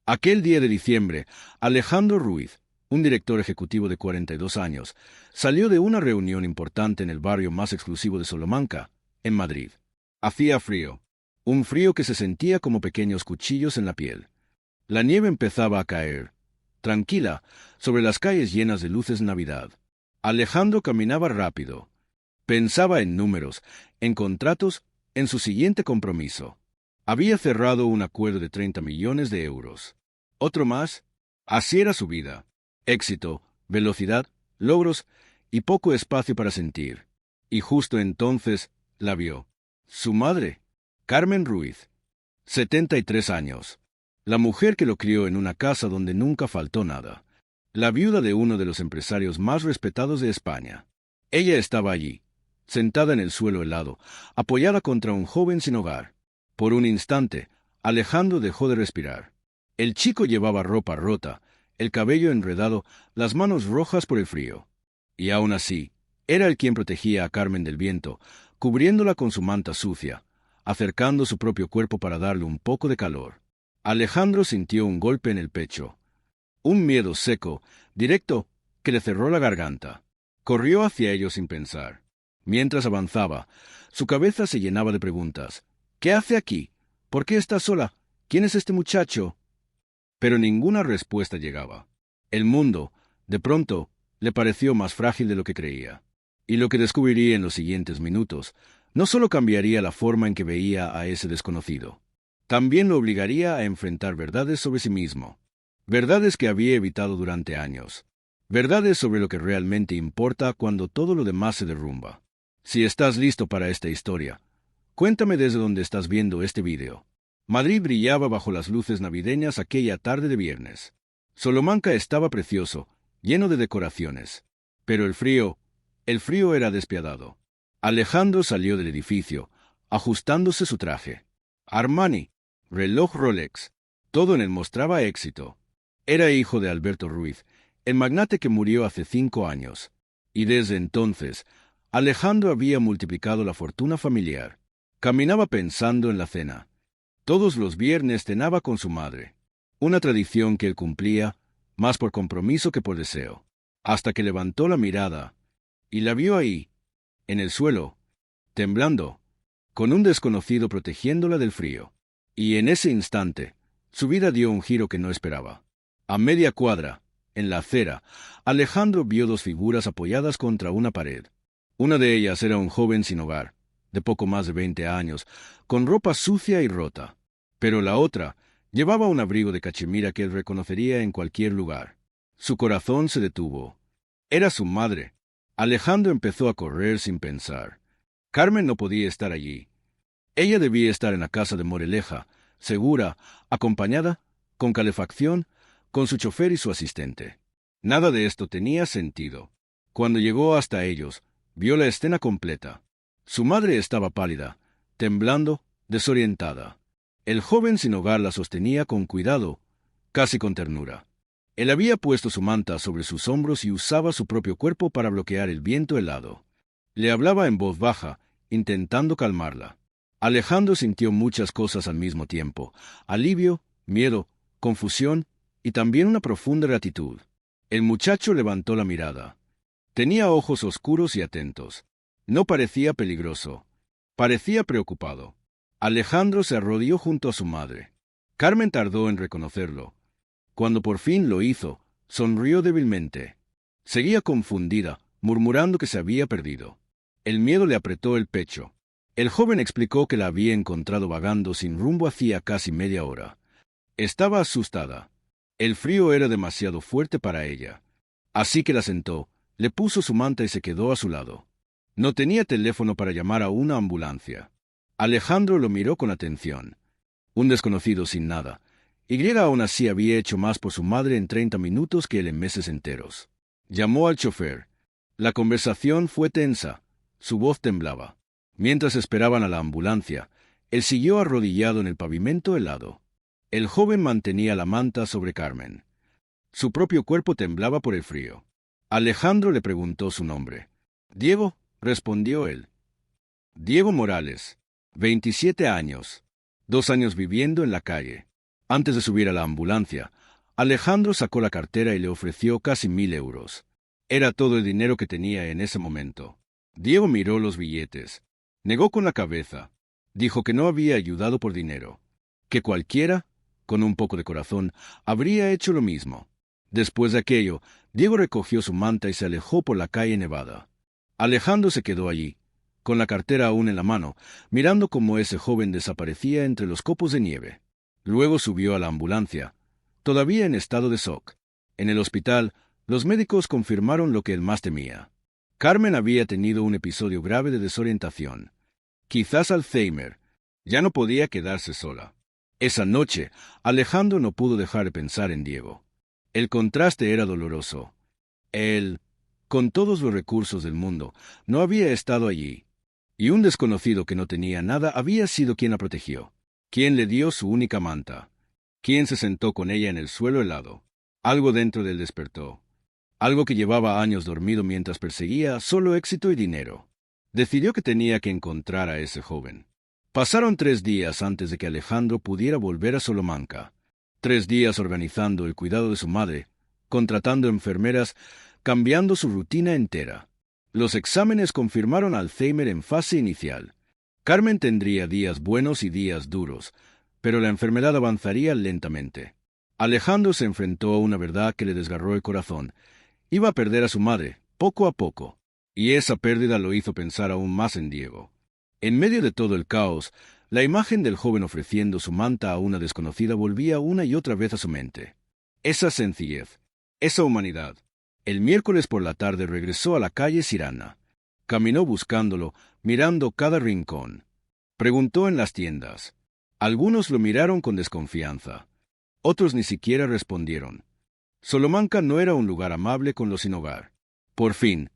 Aquel día de diciembre, Alejandro Ruiz, un director ejecutivo de 42 años, salió de una reunión importante en el barrio más exclusivo de Salamanca, en Madrid. Hacía frío, un frío que se sentía como pequeños cuchillos en la piel. La nieve empezaba a caer, tranquila, sobre las calles llenas de luces de Navidad. Alejandro caminaba rápido. Pensaba en números, en contratos, en su siguiente compromiso. Había cerrado un acuerdo de 30 millones de euros. Otro más. Así era su vida. Éxito, velocidad, logros y poco espacio para sentir. Y justo entonces la vio. Su madre, Carmen Ruiz, 73 años. La mujer que lo crió en una casa donde nunca faltó nada. La viuda de uno de los empresarios más respetados de España. Ella estaba allí, sentada en el suelo helado, apoyada contra un joven sin hogar. Por un instante, Alejandro dejó de respirar. El chico llevaba ropa rota, el cabello enredado, las manos rojas por el frío. Y aún así, era él quien protegía a Carmen del viento, cubriéndola con su manta sucia, acercando su propio cuerpo para darle un poco de calor. Alejandro sintió un golpe en el pecho. Un miedo seco, directo, que le cerró la garganta. Corrió hacia ellos sin pensar. Mientras avanzaba, su cabeza se llenaba de preguntas. ¿Qué hace aquí? ¿Por qué está sola? ¿Quién es este muchacho? Pero ninguna respuesta llegaba. El mundo, de pronto, le pareció más frágil de lo que creía. Y lo que descubriría en los siguientes minutos no solo cambiaría la forma en que veía a ese desconocido, también lo obligaría a enfrentar verdades sobre sí mismo. Verdades que había evitado durante años. Verdades sobre lo que realmente importa cuando todo lo demás se derrumba. Si estás listo para esta historia, cuéntame desde dónde estás viendo este vídeo. Madrid brillaba bajo las luces navideñas aquella tarde de viernes. Salamanca estaba precioso, lleno de decoraciones. Pero el frío era despiadado. Alejandro salió del edificio, ajustándose su traje. Armani, reloj Rolex, todo en él mostraba éxito. Era hijo de Alberto Ruiz, el magnate que murió hace 5 años. Y desde entonces, Alejandro había multiplicado la fortuna familiar. Caminaba pensando en la cena. Todos los viernes cenaba con su madre, una tradición que él cumplía, más por compromiso que por deseo, hasta que levantó la mirada y la vio ahí, en el suelo, temblando, con un desconocido protegiéndola del frío. Y en ese instante, su vida dio un giro que no esperaba. A media cuadra, en la acera, Alejandro vio 2 figuras apoyadas contra una pared. Una de ellas era un joven sin hogar, de poco más de 20 años, con ropa sucia y rota. Pero la otra llevaba un abrigo de cachemira que él reconocería en cualquier lugar. Su corazón se detuvo. Era su madre. Alejandro empezó a correr sin pensar. Carmen no podía estar allí. Ella debía estar en la casa de Moreleja, segura, acompañada, con calefacción, con su chofer y su asistente. Nada de esto tenía sentido. Cuando llegó hasta ellos, vio la escena completa. Su madre estaba pálida, temblando, desorientada. El joven sin hogar la sostenía con cuidado, casi con ternura. Él había puesto su manta sobre sus hombros y usaba su propio cuerpo para bloquear el viento helado. Le hablaba en voz baja, intentando calmarla. Alejandro sintió muchas cosas al mismo tiempo: alivio, miedo, confusión y también una profunda gratitud. El muchacho levantó la mirada. Tenía ojos oscuros y atentos. No parecía peligroso. Parecía preocupado. Alejandro se arrodilló junto a su madre. Carmen tardó en reconocerlo. Cuando por fin lo hizo, sonrió débilmente. Seguía confundida, murmurando que se había perdido. El miedo le apretó el pecho. El joven explicó que la había encontrado vagando sin rumbo hacía casi media hora. Estaba asustada. El frío era demasiado fuerte para ella. Así que la sentó, le puso su manta y se quedó a su lado. No tenía teléfono para llamar a una ambulancia. Alejandro lo miró con atención. Un desconocido sin nada. Y aún así había hecho más por su madre en 30 minutos que él en meses enteros. Llamó al chofer. La conversación fue tensa. Su voz temblaba. Mientras esperaban a la ambulancia, él siguió arrodillado en el pavimento helado. El joven mantenía la manta sobre Carmen. Su propio cuerpo temblaba por el frío. Alejandro le preguntó su nombre. «Diego», respondió él. «Diego Morales, 27 años, 2 años viviendo en la calle». Antes de subir a la ambulancia, Alejandro sacó la cartera y le ofreció casi 1.000 euros. Era todo el dinero que tenía en ese momento. Diego miró los billetes. Negó con la cabeza. Dijo que no había ayudado por dinero. Que cualquiera, con un poco de corazón, habría hecho lo mismo. Después de aquello, Diego recogió su manta y se alejó por la calle Nevada. Alejandro se quedó allí, con la cartera aún en la mano, mirando cómo ese joven desaparecía entre los copos de nieve. Luego subió a la ambulancia, todavía en estado de shock. En el hospital, los médicos confirmaron lo que él más temía. Carmen había tenido un episodio grave de desorientación. Quizás Alzheimer. Ya no podía quedarse sola. Esa noche, Alejandro no pudo dejar de pensar en Diego. El contraste era doloroso. Él, con todos los recursos del mundo, no había estado allí. Y un desconocido que no tenía nada había sido quien la protegió, quien le dio su única manta, quien se sentó con ella en el suelo helado. Algo dentro de él despertó. Algo que llevaba años dormido mientras perseguía solo éxito y dinero. Decidió que tenía que encontrar a ese joven. Pasaron 3 días antes de que Alejandro pudiera volver a Salamanca. 3 días organizando el cuidado de su madre, contratando enfermeras, cambiando su rutina entera. Los exámenes confirmaron Alzheimer en fase inicial. Carmen tendría días buenos y días duros, pero la enfermedad avanzaría lentamente. Alejandro se enfrentó a una verdad que le desgarró el corazón. Iba a perder a su madre, poco a poco, y esa pérdida lo hizo pensar aún más en Diego. En medio de todo el caos, la imagen del joven ofreciendo su manta a una desconocida volvía una y otra vez a su mente. Esa sencillez, esa humanidad. El miércoles por la tarde regresó a la calle Cirana. Caminó buscándolo, mirando cada rincón. Preguntó en las tiendas. Algunos lo miraron con desconfianza. Otros ni siquiera respondieron. Salamanca no era un lugar amable con los sin hogar. Por fin,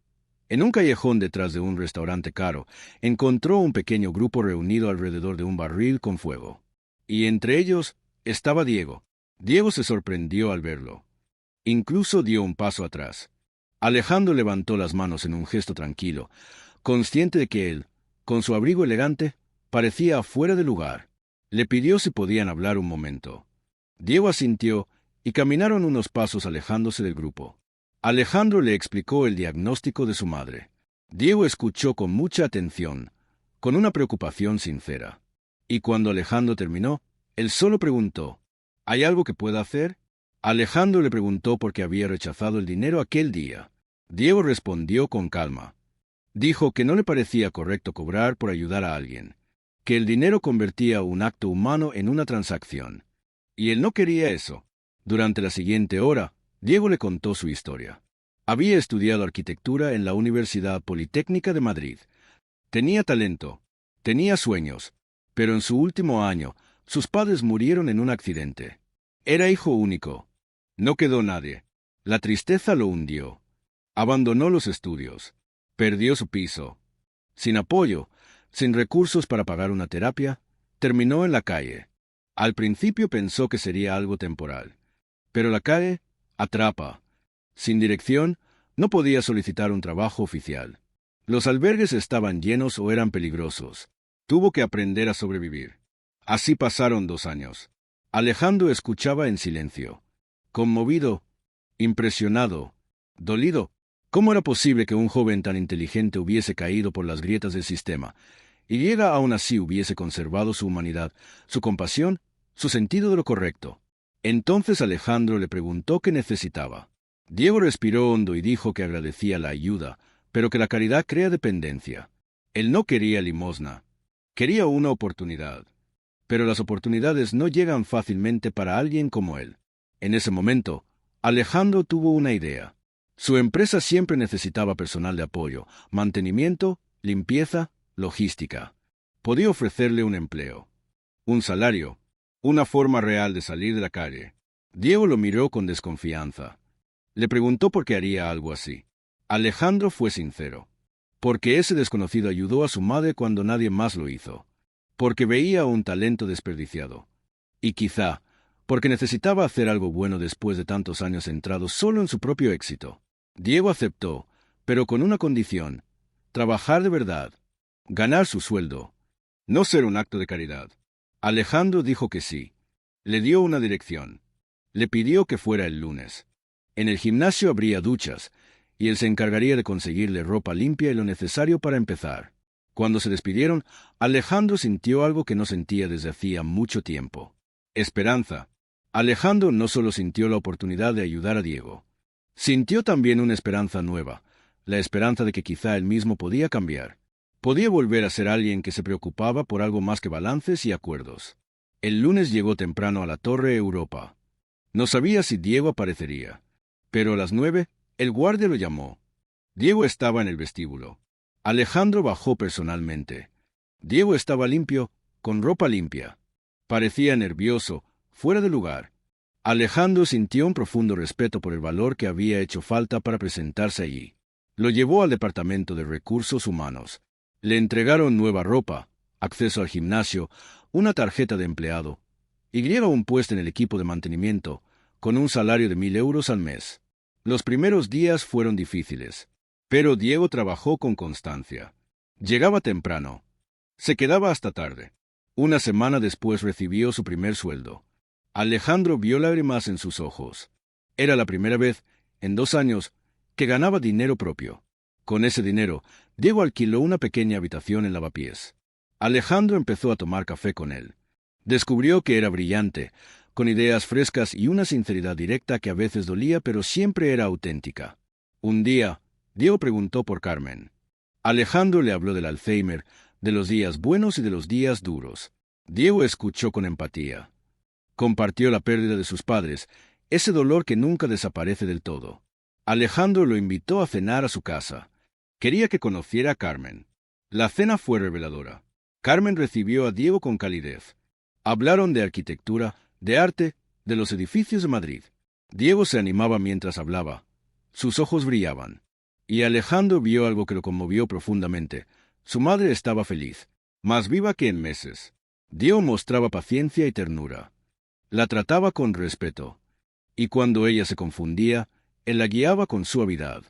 en un callejón detrás de un restaurante caro, encontró un pequeño grupo reunido alrededor de un barril con fuego. Y entre ellos estaba Diego. Diego se sorprendió al verlo. Incluso dio un paso atrás. Alejandro levantó las manos en un gesto tranquilo, consciente de que él, con su abrigo elegante, parecía fuera de lugar. Le pidió si podían hablar un momento. Diego asintió y caminaron unos pasos alejándose del grupo. Alejandro le explicó el diagnóstico de su madre. Diego escuchó con mucha atención, con una preocupación sincera. Y cuando Alejandro terminó, él solo preguntó, ¿hay algo que pueda hacer? Alejandro le preguntó por qué había rechazado el dinero aquel día. Diego respondió con calma. Dijo que no le parecía correcto cobrar por ayudar a alguien, que el dinero convertía un acto humano en una transacción. Y él no quería eso. Durante la siguiente hora, Diego le contó su historia. Había estudiado arquitectura en la Universidad Politécnica de Madrid. Tenía talento, tenía sueños, pero en su último año, sus padres murieron en un accidente. Era hijo único. No quedó nadie. La tristeza lo hundió. Abandonó los estudios. Perdió su piso. Sin apoyo, sin recursos para pagar una terapia, terminó en la calle. Al principio pensó que sería algo temporal. Pero la calle atrapa. Sin dirección, no podía solicitar un trabajo oficial. Los albergues estaban llenos o eran peligrosos. Tuvo que aprender a sobrevivir. Así pasaron 2 años. Alejandro escuchaba en silencio. Conmovido, impresionado, dolido. ¿Cómo era posible que un joven tan inteligente hubiese caído por las grietas del sistema, y llega aún así hubiese conservado su humanidad, su compasión, su sentido de lo correcto? Entonces Alejandro le preguntó qué necesitaba. Diego respiró hondo y dijo que agradecía la ayuda, pero que la caridad crea dependencia. Él no quería limosna, quería una oportunidad. Pero las oportunidades no llegan fácilmente para alguien como él. En ese momento, Alejandro tuvo una idea. Su empresa siempre necesitaba personal de apoyo, mantenimiento, limpieza, logística. Podía ofrecerle un empleo, un salario, una forma real de salir de la calle. Diego lo miró con desconfianza. Le preguntó por qué haría algo así. Alejandro fue sincero. Porque ese desconocido ayudó a su madre cuando nadie más lo hizo. Porque veía un talento desperdiciado. Y quizá, porque necesitaba hacer algo bueno después de tantos años centrados solo en su propio éxito. Diego aceptó, pero con una condición: trabajar de verdad, ganar su sueldo, no ser un acto de caridad. Alejandro dijo que sí. Le dio una dirección. Le pidió que fuera el lunes. En el gimnasio habría duchas, y él se encargaría de conseguirle ropa limpia y lo necesario para empezar. Cuando se despidieron, Alejandro sintió algo que no sentía desde hacía mucho tiempo. Esperanza. Alejandro no solo sintió la oportunidad de ayudar a Diego. Sintió también una esperanza nueva, la esperanza de que quizá él mismo podía cambiar. Podía volver a ser alguien que se preocupaba por algo más que balances y acuerdos. El lunes llegó temprano a la Torre Europa. No sabía si Diego aparecería. Pero a las 9, el guardia lo llamó. Diego estaba en el vestíbulo. Alejandro bajó personalmente. Diego estaba limpio, con ropa limpia. Parecía nervioso, fuera de lugar. Alejandro sintió un profundo respeto por el valor que había hecho falta para presentarse allí. Lo llevó al departamento de recursos humanos. Le entregaron nueva ropa, acceso al gimnasio, una tarjeta de empleado, y un puesto en el equipo de mantenimiento, con un salario de 1.000 euros al mes. Los primeros días fueron difíciles, pero Diego trabajó con constancia. Llegaba temprano. Se quedaba hasta tarde. Una semana después recibió su primer sueldo. Alejandro vio lágrimas en sus ojos. Era la primera vez, en 2 años, que ganaba dinero propio. Con ese dinero, Diego alquiló una pequeña habitación en Lavapiés. Alejandro empezó a tomar café con él. Descubrió que era brillante, con ideas frescas y una sinceridad directa que a veces dolía pero siempre era auténtica. Un día, Diego preguntó por Carmen. Alejandro le habló del Alzheimer, de los días buenos y de los días duros. Diego escuchó con empatía. Compartió la pérdida de sus padres, ese dolor que nunca desaparece del todo. Alejandro lo invitó a cenar a su casa. Quería que conociera a Carmen. La cena fue reveladora. Carmen recibió a Diego con calidez. Hablaron de arquitectura, de arte, de los edificios de Madrid. Diego se animaba mientras hablaba. Sus ojos brillaban. Y Alejandro vio algo que lo conmovió profundamente. Su madre estaba feliz, más viva que en meses. Diego mostraba paciencia y ternura. La trataba con respeto. Y cuando ella se confundía, él la guiaba con suavidad.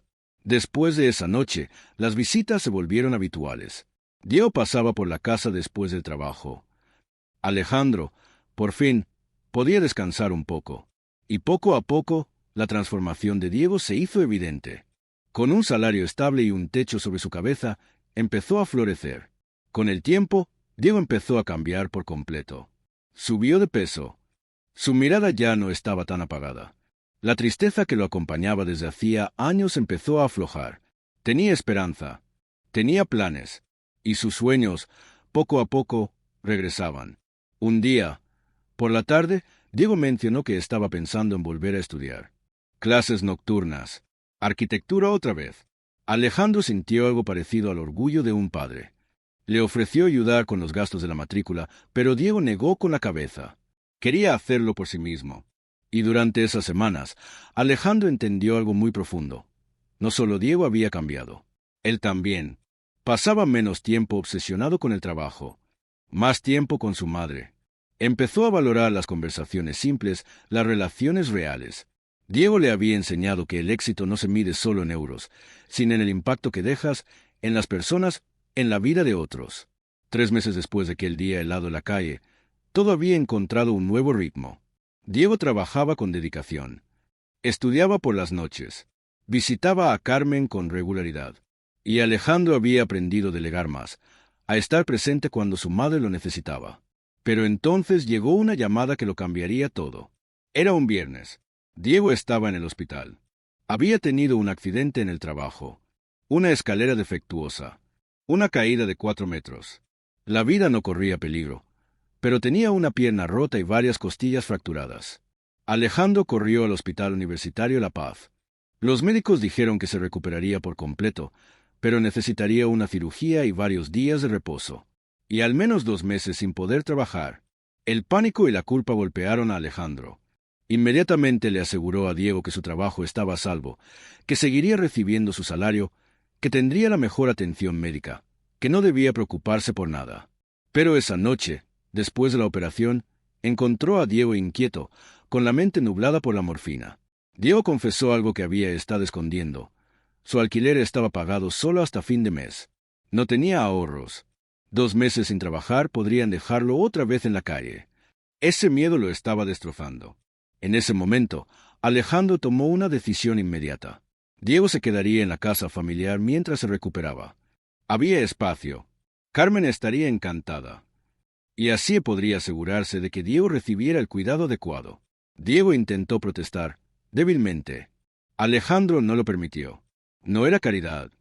Después de esa noche, las visitas se volvieron habituales. Diego pasaba por la casa después del trabajo. Alejandro, por fin, podía descansar un poco. Y poco a poco, la transformación de Diego se hizo evidente. Con un salario estable y un techo sobre su cabeza, empezó a florecer. Con el tiempo, Diego empezó a cambiar por completo. Subió de peso. Su mirada ya no estaba tan apagada. La tristeza que lo acompañaba desde hacía años empezó a aflojar. Tenía esperanza. Tenía planes. Y sus sueños, poco a poco, regresaban. Un día, por la tarde, Diego mencionó que estaba pensando en volver a estudiar. Clases nocturnas. Arquitectura otra vez. Alejandro sintió algo parecido al orgullo de un padre. Le ofreció ayudar con los gastos de la matrícula, pero Diego negó con la cabeza. Quería hacerlo por sí mismo. Y durante esas semanas, Alejandro entendió algo muy profundo. No solo Diego había cambiado. Él también. Pasaba menos tiempo obsesionado con el trabajo. Más tiempo con su madre. Empezó a valorar las conversaciones simples, las relaciones reales. Diego le había enseñado que el éxito no se mide solo en euros, sino en el impacto que dejas en las personas, en la vida de otros. 3 meses después de aquel día helado en la calle, todo había encontrado un nuevo ritmo. Diego trabajaba con dedicación. Estudiaba por las noches. Visitaba a Carmen con regularidad. Y Alejandro había aprendido a delegar más, a estar presente cuando su madre lo necesitaba. Pero entonces llegó una llamada que lo cambiaría todo. Era un viernes. Diego estaba en el hospital. Había tenido un accidente en el trabajo. Una escalera defectuosa. Una caída de 4 metros. La vida no corría peligro, pero tenía una pierna rota y varias costillas fracturadas. Alejandro corrió al Hospital Universitario La Paz. Los médicos dijeron que se recuperaría por completo, pero necesitaría una cirugía y varios días de reposo. Y al menos 2 meses sin poder trabajar. El pánico y la culpa golpearon a Alejandro. Inmediatamente le aseguró a Diego que su trabajo estaba a salvo, que seguiría recibiendo su salario, que tendría la mejor atención médica, que no debía preocuparse por nada. Pero esa noche, después de la operación, encontró a Diego inquieto, con la mente nublada por la morfina. Diego confesó algo que había estado escondiendo. Su alquiler estaba pagado solo hasta fin de mes. No tenía ahorros. 2 meses sin trabajar podrían dejarlo otra vez en la calle. Ese miedo lo estaba destrozando. En ese momento, Alejandro tomó una decisión inmediata. Diego se quedaría en la casa familiar mientras se recuperaba. Había espacio. Carmen estaría encantada. Y así podría asegurarse de que Diego recibiera el cuidado adecuado. Diego intentó protestar, débilmente. Alejandro no lo permitió. No era caridad.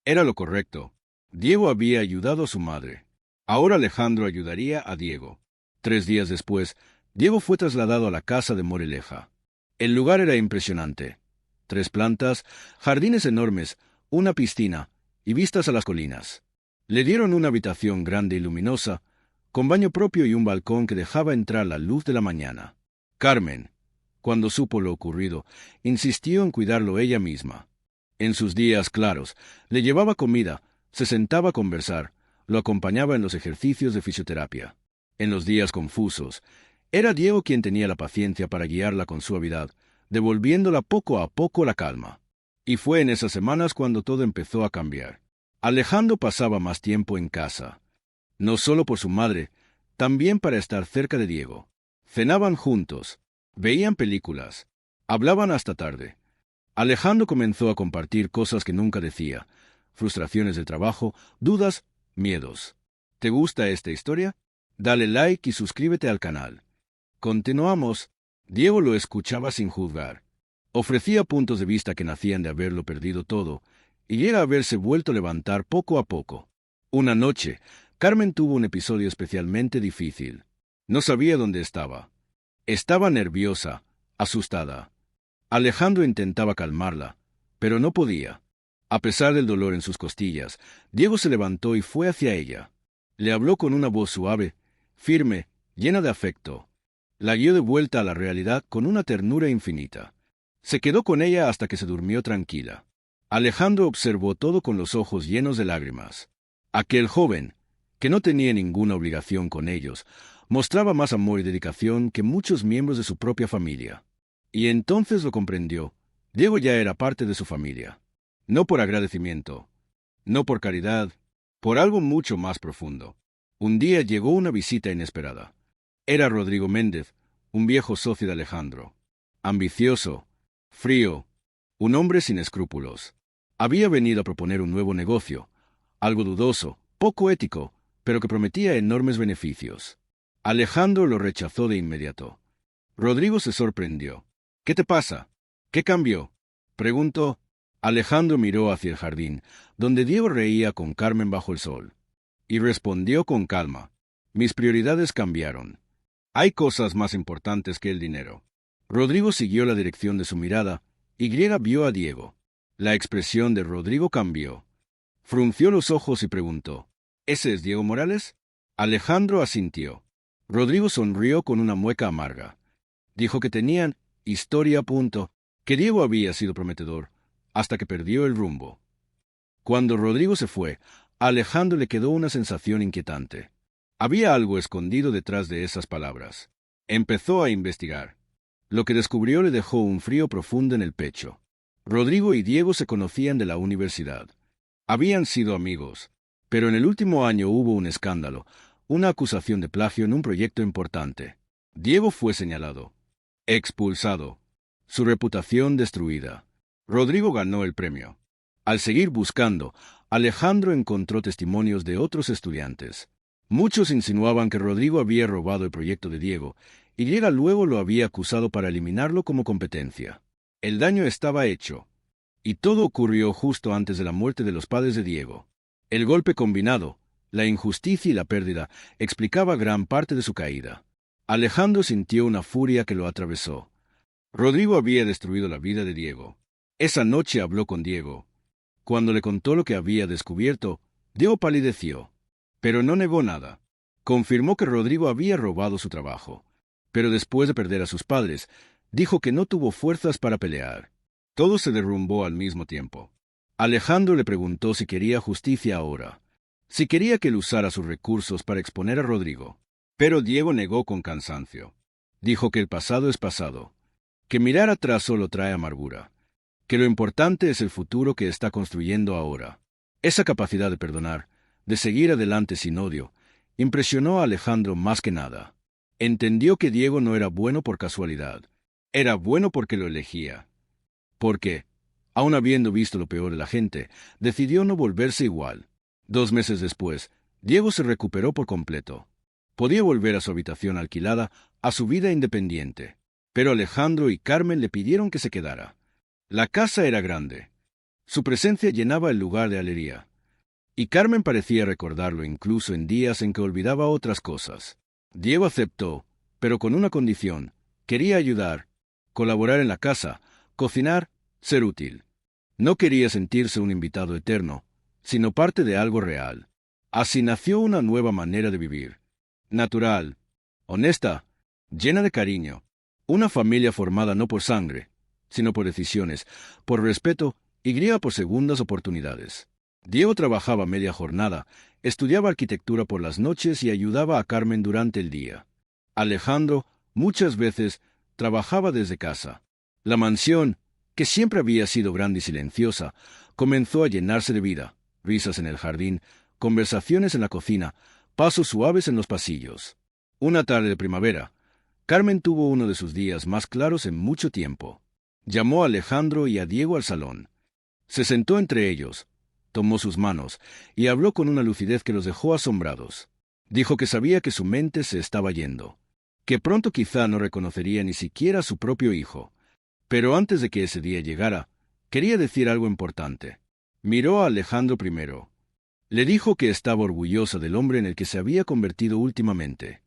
Era lo correcto. Diego había ayudado a su madre. Ahora Alejandro ayudaría a Diego. 3 días después, Diego fue trasladado a la casa de Moreleja. El lugar era impresionante. 3 plantas, jardines enormes, una piscina y vistas a las colinas. Le dieron una habitación grande y luminosa, con baño propio y un balcón que dejaba entrar la luz de la mañana. Carmen, cuando supo lo ocurrido, insistió en cuidarlo ella misma. En sus días claros, le llevaba comida, se sentaba a conversar, lo acompañaba en los ejercicios de fisioterapia. En los días confusos, era Diego quien tenía la paciencia para guiarla con suavidad, devolviéndola poco a poco la calma. Y fue en esas semanas cuando todo empezó a cambiar. Alejandro pasaba más tiempo en casa. No solo por su madre, también para estar cerca de Diego. Cenaban juntos, veían películas, hablaban hasta tarde. Alejandro comenzó a compartir cosas que nunca decía, frustraciones del trabajo, dudas, miedos. ¿Te gusta esta historia? Dale like y suscríbete al canal. Continuamos. Diego lo escuchaba sin juzgar. Ofrecía puntos de vista que nacían de haberlo perdido todo, y llega a haberse vuelto a levantar poco a poco. Una noche, Carmen tuvo un episodio especialmente difícil. No sabía dónde estaba. Estaba nerviosa, asustada. Alejandro intentaba calmarla, pero no podía. A pesar del dolor en sus costillas, Diego se levantó y fue hacia ella. Le habló con una voz suave, firme, llena de afecto. La guió de vuelta a la realidad con una ternura infinita. Se quedó con ella hasta que se durmió tranquila. Alejandro observó todo con los ojos llenos de lágrimas. Aquel joven, que no tenía ninguna obligación con ellos, mostraba más amor y dedicación que muchos miembros de su propia familia. Y entonces lo comprendió. Diego ya era parte de su familia. No por agradecimiento, no por caridad, por algo mucho más profundo. Un día llegó una visita inesperada. Era Rodrigo Méndez, un viejo socio de Alejandro. Ambicioso, frío, un hombre sin escrúpulos. Había venido a proponer un nuevo negocio, algo dudoso, poco ético, pero que prometía enormes beneficios. Alejandro lo rechazó de inmediato. Rodrigo se sorprendió. ¿Qué te pasa? ¿Qué cambió? Preguntó. Alejandro miró hacia el jardín, donde Diego reía con Carmen bajo el sol, y respondió con calma. Mis prioridades cambiaron. Hay cosas más importantes que el dinero. Rodrigo siguió la dirección de su mirada, y Griega vio a Diego. La expresión de Rodrigo cambió. Frunció los ojos y preguntó, ¿ese es Diego Morales? Alejandro asintió. Rodrigo sonrió con una mueca amarga. Dijo que tenían historia a punto, que Diego había sido prometedor, hasta que perdió el rumbo. Cuando Rodrigo se fue, a Alejandro le quedó una sensación inquietante. Había algo escondido detrás de esas palabras. Empezó a investigar. Lo que descubrió le dejó un frío profundo en el pecho. Rodrigo y Diego se conocían de la universidad. Habían sido amigos, pero en el último año hubo un escándalo, una acusación de plagio en un proyecto importante. Diego fue señalado, expulsado, su reputación destruida. Rodrigo ganó el premio. Al seguir buscando, Alejandro encontró testimonios de otros estudiantes. Muchos insinuaban que Rodrigo había robado el proyecto de Diego, y Diego luego lo había acusado para eliminarlo como competencia. El daño estaba hecho, y todo ocurrió justo antes de la muerte de los padres de Diego. El golpe combinado, la injusticia y la pérdida, explicaba gran parte de su caída. Alejandro sintió una furia que lo atravesó. Rodrigo había destruido la vida de Diego. Esa noche habló con Diego. Cuando le contó lo que había descubierto, Diego palideció, pero no negó nada. Confirmó que Rodrigo había robado su trabajo, pero después de perder a sus padres, dijo que no tuvo fuerzas para pelear. Todo se derrumbó al mismo tiempo. Alejandro le preguntó si quería justicia ahora, si quería que él usara sus recursos para exponer a Rodrigo. Pero Diego negó con cansancio. Dijo que el pasado es pasado, que mirar atrás solo trae amargura, que lo importante es el futuro que está construyendo ahora. Esa capacidad de perdonar, de seguir adelante sin odio, impresionó a Alejandro más que nada. Entendió que Diego no era bueno por casualidad. Era bueno porque lo elegía. Porque, aun habiendo visto lo peor de la gente, decidió no volverse igual. 2 meses después, Diego se recuperó por completo. Podía volver a su habitación alquilada, a su vida independiente. Pero Alejandro y Carmen le pidieron que se quedara. La casa era grande. Su presencia llenaba el lugar de alegría. Y Carmen parecía recordarlo incluso en días en que olvidaba otras cosas. Diego aceptó, pero con una condición. Quería ayudar, colaborar en la casa, cocinar, ser útil. No quería sentirse un invitado eterno, sino parte de algo real. Así nació una nueva manera de vivir. Natural, honesta, llena de cariño. Una familia formada no por sangre, sino por decisiones, por respeto y guía por segundas oportunidades. Diego trabajaba media jornada, estudiaba arquitectura por las noches y ayudaba a Carmen durante el día. Alejandro, muchas veces, trabajaba desde casa. La mansión, que siempre había sido grande y silenciosa, comenzó a llenarse de vida, risas en el jardín, conversaciones en la cocina, pasos suaves en los pasillos. Una tarde de primavera, Carmen tuvo uno de sus días más claros en mucho tiempo. Llamó a Alejandro y a Diego al salón. Se sentó entre ellos, tomó sus manos y habló con una lucidez que los dejó asombrados. Dijo que sabía que su mente se estaba yendo, que pronto quizá no reconocería ni siquiera a su propio hijo. Pero antes de que ese día llegara, quería decir algo importante. Miró a Alejandro primero. Le dijo que estaba orgullosa del hombre en el que se había convertido últimamente.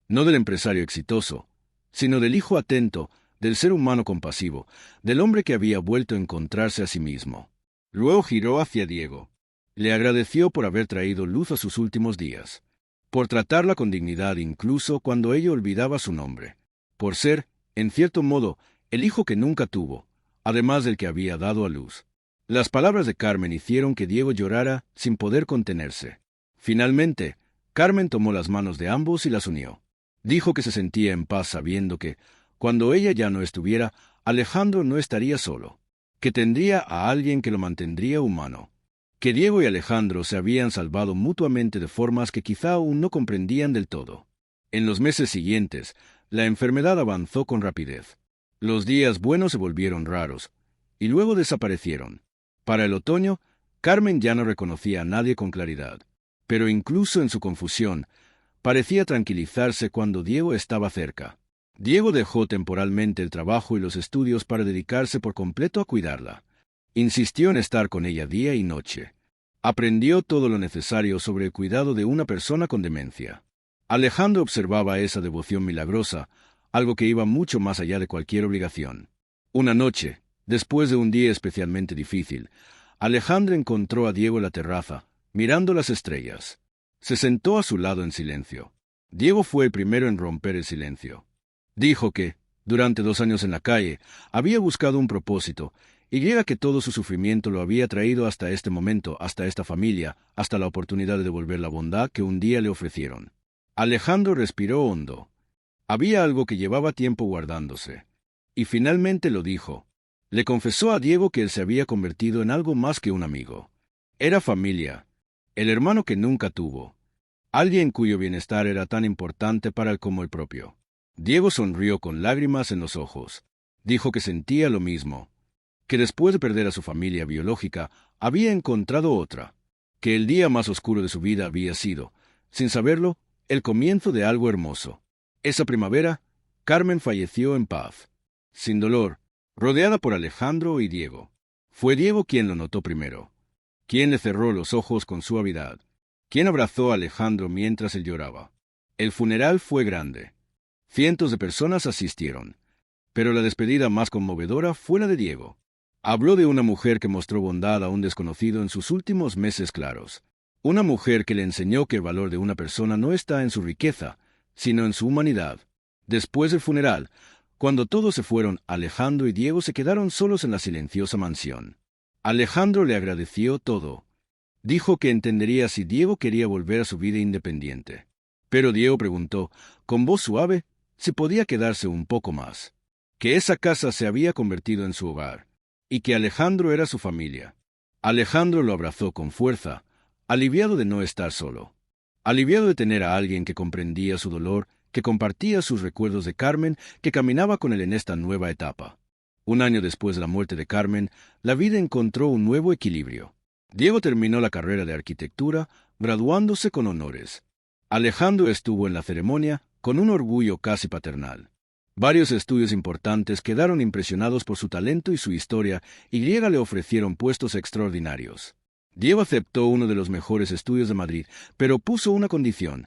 No del empresario exitoso, sino del hijo atento, del ser humano compasivo, del hombre que había vuelto a encontrarse a sí mismo. Luego giró hacia Diego. Le agradeció por haber traído luz a sus últimos días, por tratarla con dignidad incluso cuando ella olvidaba su nombre, por ser, en cierto modo, el hijo que nunca tuvo, además del que había dado a luz. Las palabras de Carmen hicieron que Diego llorara sin poder contenerse. Finalmente, Carmen tomó las manos de ambos y las unió. Dijo que se sentía en paz sabiendo que, cuando ella ya no estuviera, Alejandro no estaría solo, que tendría a alguien que lo mantendría humano, que Diego y Alejandro se habían salvado mutuamente de formas que quizá aún no comprendían del todo. En los meses siguientes, la enfermedad avanzó con rapidez. Los días buenos se volvieron raros, y luego desaparecieron. Para el otoño, Carmen ya no reconocía a nadie con claridad, pero incluso en su confusión, parecía tranquilizarse cuando Diego estaba cerca. Diego dejó temporalmente el trabajo y los estudios para dedicarse por completo a cuidarla. Insistió en estar con ella día y noche. Aprendió todo lo necesario sobre el cuidado de una persona con demencia. Alejandro observaba esa devoción milagrosa, algo que iba mucho más allá de cualquier obligación. Una noche, después de un día especialmente difícil, Alejandro encontró a Diego en la terraza, mirando las estrellas. Se sentó a su lado en silencio. Diego fue el primero en romper el silencio. Dijo que, durante 2 años en la calle, había buscado un propósito, y llega que todo su sufrimiento lo había traído hasta este momento, hasta esta familia, hasta la oportunidad de devolver la bondad que un día le ofrecieron. Alejandro respiró hondo. Había algo que llevaba tiempo guardándose. Y finalmente lo dijo. Le confesó a Diego que él se había convertido en algo más que un amigo. Era familia, el hermano que nunca tuvo, alguien cuyo bienestar era tan importante para él como el propio. Diego sonrió con lágrimas en los ojos. Dijo que sentía lo mismo, que después de perder a su familia biológica, había encontrado otra, que el día más oscuro de su vida había sido, sin saberlo, el comienzo de algo hermoso. Esa primavera, Carmen falleció en paz, sin dolor, rodeada por Alejandro y Diego. Fue Diego quien lo notó primero, quien le cerró los ojos con suavidad, quien abrazó a Alejandro mientras él lloraba. El funeral fue grande. Cientos de personas asistieron, pero la despedida más conmovedora fue la de Diego. Habló de una mujer que mostró bondad a un desconocido en sus últimos meses claros. Una mujer que le enseñó que el valor de una persona no está en su riqueza, sino en su humanidad. Después del funeral, cuando todos se fueron, Alejandro y Diego se quedaron solos en la silenciosa mansión. Alejandro le agradeció todo. Dijo que entendería si Diego quería volver a su vida independiente. Pero Diego preguntó, con voz suave, si podía quedarse un poco más. Que esa casa se había convertido en su hogar, y que Alejandro era su familia. Alejandro lo abrazó con fuerza, aliviado de no estar solo, aliviado de tener a alguien que comprendía su dolor que compartía sus recuerdos de Carmen, que caminaba con él en esta nueva etapa. Un año después de la muerte de Carmen, la vida encontró un nuevo equilibrio. Diego terminó la carrera de arquitectura, graduándose con honores. Alejandro estuvo en la ceremonia con un orgullo casi paternal. Varios estudios importantes quedaron impresionados por su talento y su historia, y le ofrecieron puestos extraordinarios. Diego aceptó uno de los mejores estudios de Madrid, pero puso una condición.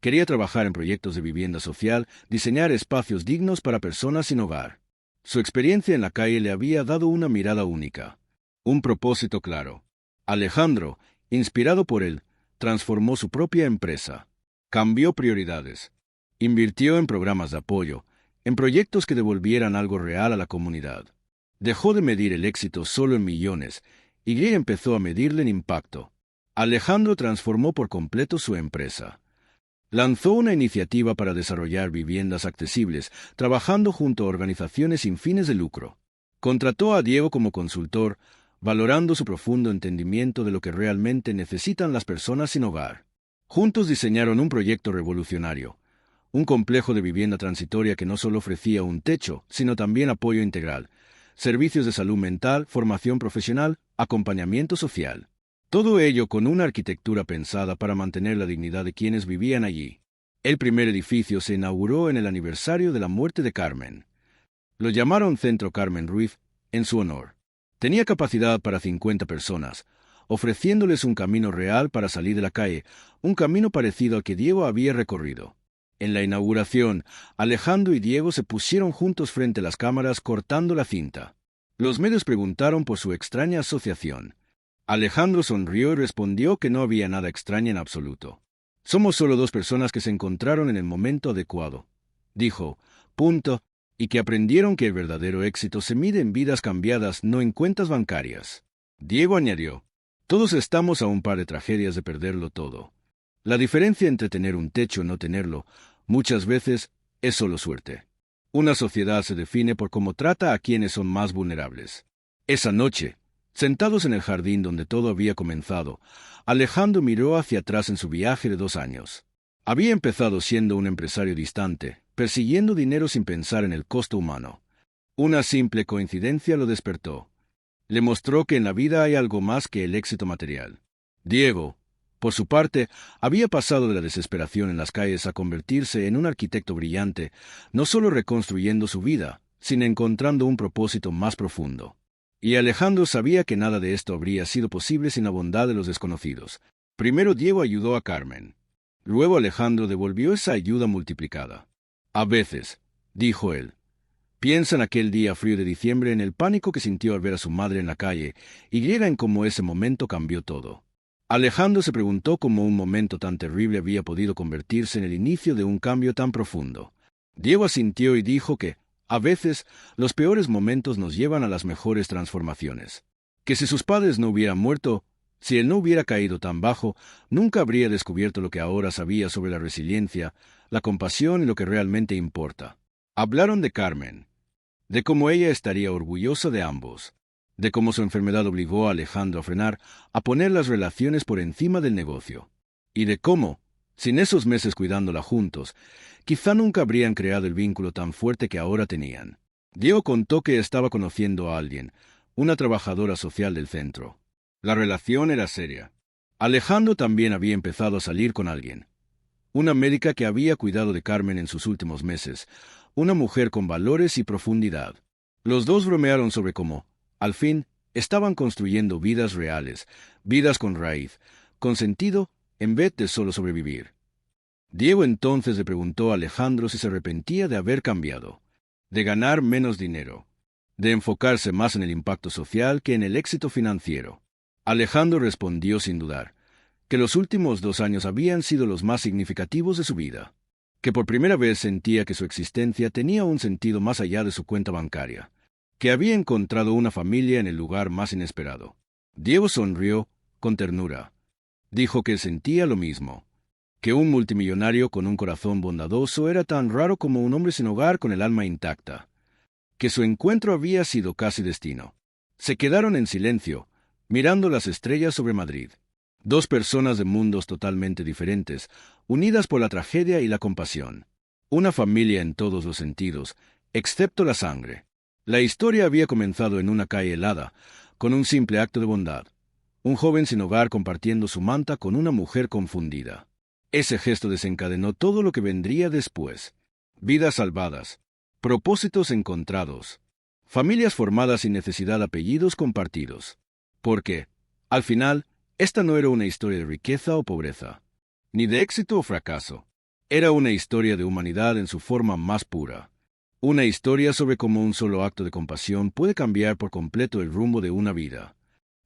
Quería trabajar en proyectos de vivienda social, diseñar espacios dignos para personas sin hogar. Su experiencia en la calle le había dado una mirada única, un propósito claro. Alejandro, inspirado por él, transformó su propia empresa. Cambió prioridades. Invirtió en programas de apoyo, en proyectos que devolvieran algo real a la comunidad. Dejó de medir el éxito solo en millones, y empezó a medirle en impacto. Alejandro transformó por completo su empresa. Lanzó una iniciativa para desarrollar viviendas accesibles, trabajando junto a organizaciones sin fines de lucro. Contrató a Diego como consultor, valorando su profundo entendimiento de lo que realmente necesitan las personas sin hogar. Juntos diseñaron un proyecto revolucionario, un complejo de vivienda transitoria que no solo ofrecía un techo, sino también apoyo integral, servicios de salud mental, formación profesional, acompañamiento social. Todo ello con una arquitectura pensada para mantener la dignidad de quienes vivían allí. El primer edificio se inauguró en el aniversario de la muerte de Carmen. Lo llamaron Centro Carmen Ruiz en su honor. Tenía capacidad para 50 personas, ofreciéndoles un camino real para salir de la calle, un camino parecido al que Diego había recorrido. En la inauguración, Alejandro y Diego se pusieron juntos frente a las cámaras cortando la cinta. Los medios preguntaron por su extraña asociación. Alejandro sonrió y respondió que no había nada extraño en absoluto. Somos solo dos personas que se encontraron en el momento adecuado. Dijo, punto, y que aprendieron que el verdadero éxito se mide en vidas cambiadas, no en cuentas bancarias. Diego añadió, todos estamos a un par de tragedias de perderlo todo. La diferencia entre tener un techo y no tenerlo, muchas veces, es solo suerte. Una sociedad se define por cómo trata a quienes son más vulnerables. Esa noche, sentados en el jardín donde todo había comenzado, Alejandro miró hacia atrás en su viaje de 2 años. Había empezado siendo un empresario distante, persiguiendo dinero sin pensar en el costo humano. Una simple coincidencia lo despertó. Le mostró que en la vida hay algo más que el éxito material. Diego, por su parte, había pasado de la desesperación en las calles a convertirse en un arquitecto brillante, no solo reconstruyendo su vida, sino encontrando un propósito más profundo. Y Alejandro sabía que nada de esto habría sido posible sin la bondad de los desconocidos. Primero Diego ayudó a Carmen. Luego Alejandro devolvió esa ayuda multiplicada. A veces, dijo él, piensa en aquel día frío de diciembre, en el pánico que sintió al ver a su madre en la calle, y llega en cómo ese momento cambió todo. Alejandro se preguntó cómo un momento tan terrible había podido convertirse en el inicio de un cambio tan profundo. Diego asintió y dijo que, a veces, los peores momentos nos llevan a las mejores transformaciones. Que si sus padres no hubieran muerto, si él no hubiera caído tan bajo, nunca habría descubierto lo que ahora sabía sobre la resiliencia, la compasión y lo que realmente importa. Hablaron de Carmen, de cómo ella estaría orgullosa de ambos, de cómo su enfermedad obligó a Alejandro a frenar, a poner las relaciones por encima del negocio, y de cómo, sin esos meses cuidándola juntos, quizá nunca habrían creado el vínculo tan fuerte que ahora tenían. Diego contó que estaba conociendo a alguien, una trabajadora social del centro. La relación era seria. Alejandro también había empezado a salir con alguien. Una médica que había cuidado de Carmen en sus últimos meses, una mujer con valores y profundidad. Los dos bromearon sobre cómo, al fin, estaban construyendo vidas reales, vidas con raíz, con sentido, en vez de solo sobrevivir. Diego entonces le preguntó a Alejandro si se arrepentía de haber cambiado, de ganar menos dinero, de enfocarse más en el impacto social que en el éxito financiero. Alejandro respondió sin dudar, que los últimos 2 años habían sido los más significativos de su vida, que por primera vez sentía que su existencia tenía un sentido más allá de su cuenta bancaria, que había encontrado una familia en el lugar más inesperado. Diego sonrió con ternura. Dijo que sentía lo mismo, que un multimillonario con un corazón bondadoso era tan raro como un hombre sin hogar con el alma intacta, que su encuentro había sido casi destino. Se quedaron en silencio, mirando las estrellas sobre Madrid. 2 personas de mundos totalmente diferentes, unidas por la tragedia y la compasión. Una familia en todos los sentidos, excepto la sangre. La historia había comenzado en una calle helada, con un simple acto de bondad. Un joven sin hogar compartiendo su manta con una mujer confundida. Ese gesto desencadenó todo lo que vendría después. Vidas salvadas, propósitos encontrados, familias formadas sin necesidad de apellidos compartidos. Porque, al final, esta no era una historia de riqueza o pobreza, ni de éxito o fracaso. Era una historia de humanidad en su forma más pura. Una historia sobre cómo un solo acto de compasión puede cambiar por completo el rumbo de una vida.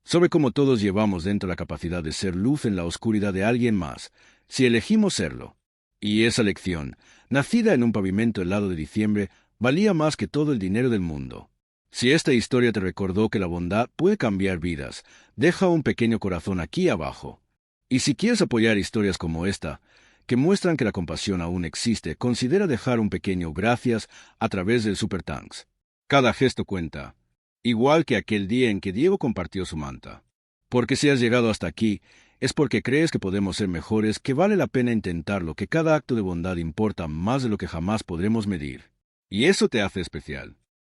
Sobre cómo todos llevamos dentro la capacidad de ser luz en la oscuridad de alguien más, si elegimos serlo. Y esa lección, nacida en un pavimento helado de diciembre, valía más que todo el dinero del mundo. Si esta historia te recordó que la bondad puede cambiar vidas, deja un pequeño corazón aquí abajo. Y si quieres apoyar historias como esta, que muestran que la compasión aún existe, considera dejar un pequeño gracias a través del Super Thanks. Cada gesto cuenta, igual que aquel día en que Diego compartió su manta. Porque si has llegado hasta aquí, es porque crees que podemos ser mejores, que vale la pena intentarlo, que cada acto de bondad importa más de lo que jamás podremos medir. Y eso te hace especial.